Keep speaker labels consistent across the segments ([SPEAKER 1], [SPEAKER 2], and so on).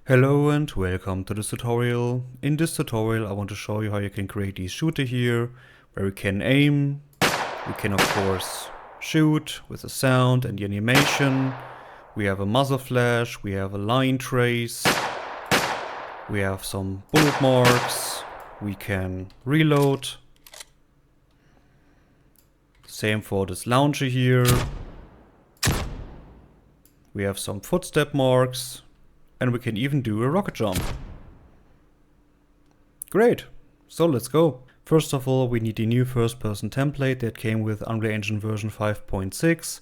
[SPEAKER 1] Hello and welcome to this tutorial. In this tutorial I want to show you how you can create this shooter here, where you can aim, you can of course shoot with the sound and the animation, we have a muzzle flash, we have a line trace, we have some bullet marks, we can reload. Same for this launcher here. We have some footstep marks. And we can even do a rocket jump. Great, so let's go. First of all, we need the new first person template that came with Unreal Engine version 5.6.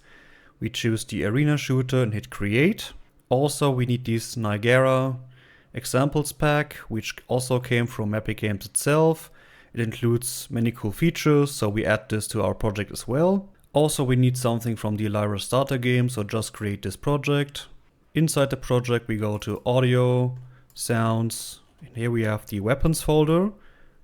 [SPEAKER 1] We choose the arena shooter and hit create. Also, we need this Niagara examples pack, which also came from Epic Games itself. It includes many cool features, so we add this to our project as well. Also, we need something from the Niagara starter game, so just create this project. Inside the project we go to audio, sounds, and here we have the weapons folder.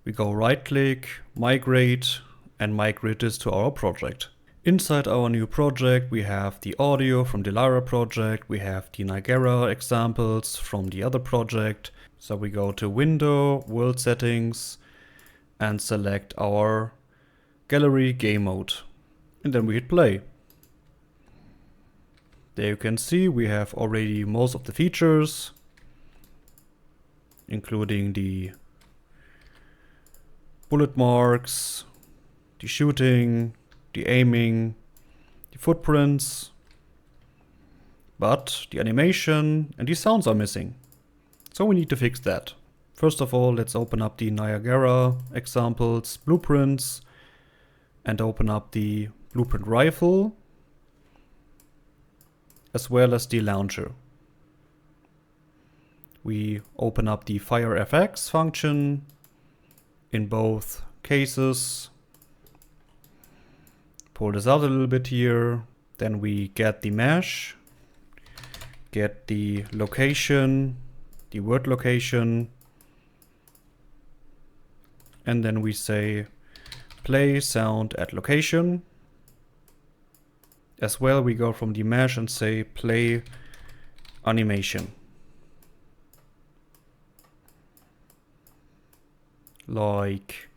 [SPEAKER 1] We go right click, migrate, and migrate this to our project. Inside our new project we have the audio from the Lyra project, we have the Niagara examples from the other project. So we go to window, world settings, and select our gallery game mode. And then we hit play. There you can see we have already most of the features, including the bullet marks, the shooting, the aiming, the footprints, but the animation and the sounds are missing. So we need to fix that. First of all, let's open up the Niagara examples, blueprints, and open up the blueprint rifle, as well as the launcher. We open up the Fire FX function in both cases. Pull this out a little bit here. Then we get the mesh, get the location, the word location, and then we say play sound at location. As well, we go from the mesh and say play animation. Like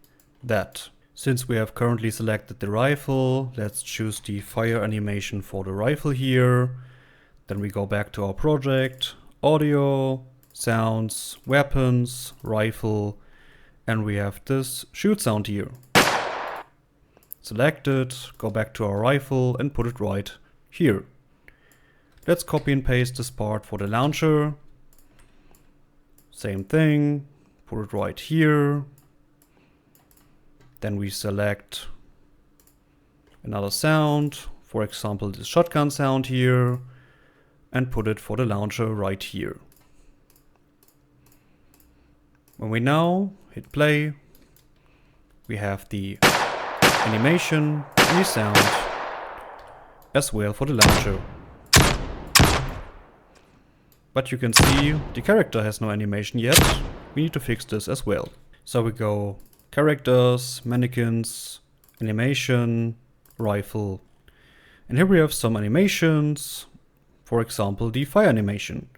[SPEAKER 1] that. Since we have currently selected the rifle, let's choose the fire animation for the rifle here. Then we go back to our project, audio, sounds, weapons, rifle, and we have this shoot sound here. Select it, go back to our rifle and put it right here. Let's copy and paste this part for the launcher. Same thing, put it right here. Then we select another sound, for example the shotgun sound here, and put it for the launcher right here. When we now hit play, we have the animation and the sound as well for the launcher. But you can see the character has no animation yet. We need to fix this as well. So we go characters, mannequins, animation, rifle. And here we have some animations. For example, the fire animation.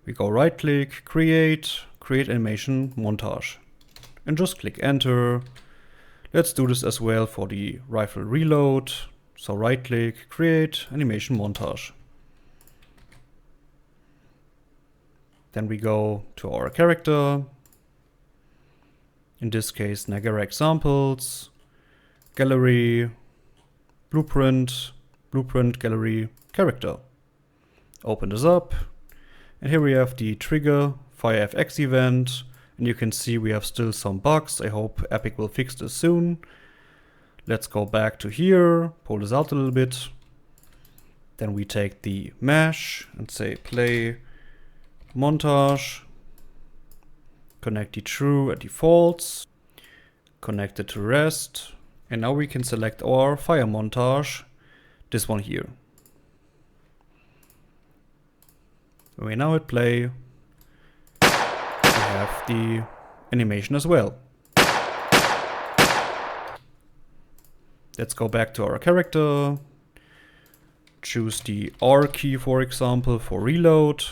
[SPEAKER 1] We go right click, create animation montage. And just click enter. Let's do this as well for the rifle reload. So right click, create animation montage. Then we go to our character. In this case, Niagara examples, gallery, blueprint, gallery, character. Open this up. And here we have the trigger Fire FX event. And you can see we have still some bugs. I hope Epic will fix this soon. Let's go back to here, pull this out a little bit. Then we take the mesh and say play montage. Connect the true and the false. Connect it to rest. And now we can select our fire montage. This one here. When we now hit play, have the animation as well. Let's go back to our character, choose the R key for example for reload,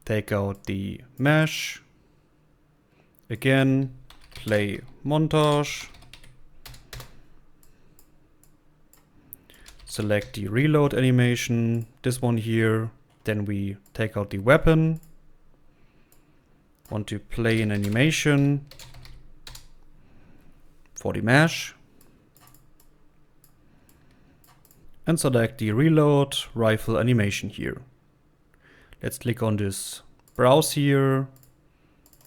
[SPEAKER 1] take out the mesh. Again, play montage. Select the reload animation, this one here. Then we take out the weapon. Want to play an animation for the mesh. And select the reload rifle animation here. Let's click on this browse here.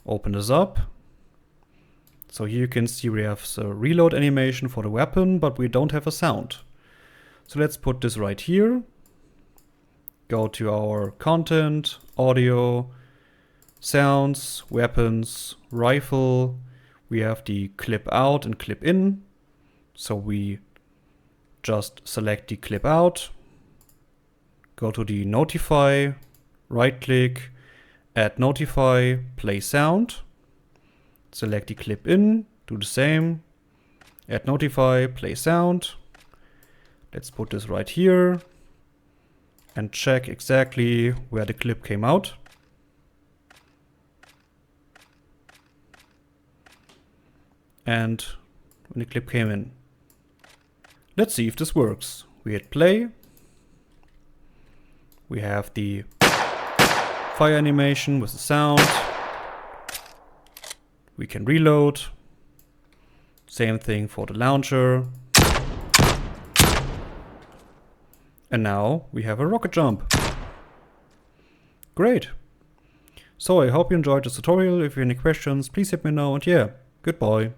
[SPEAKER 1] Open this up. So here you can see we have the reload animation for the weapon, but we don't have a sound. So let's put this right here. Go to our content, audio, sounds, weapons, rifle. We have the clip out and clip in. So we just select the clip out. Go to the notify, right click, add notify, play sound. Select the clip in, do the same. Add notify, play sound. Let's put this right here and check exactly where the clip came out. And when the clip came in. Let's see if this works. We hit play. We have the fire animation with the sound. We can reload. Same thing for the launcher. And now we have a rocket jump. Great. So I hope you enjoyed this tutorial. If you have any questions, please let me know. And yeah, goodbye.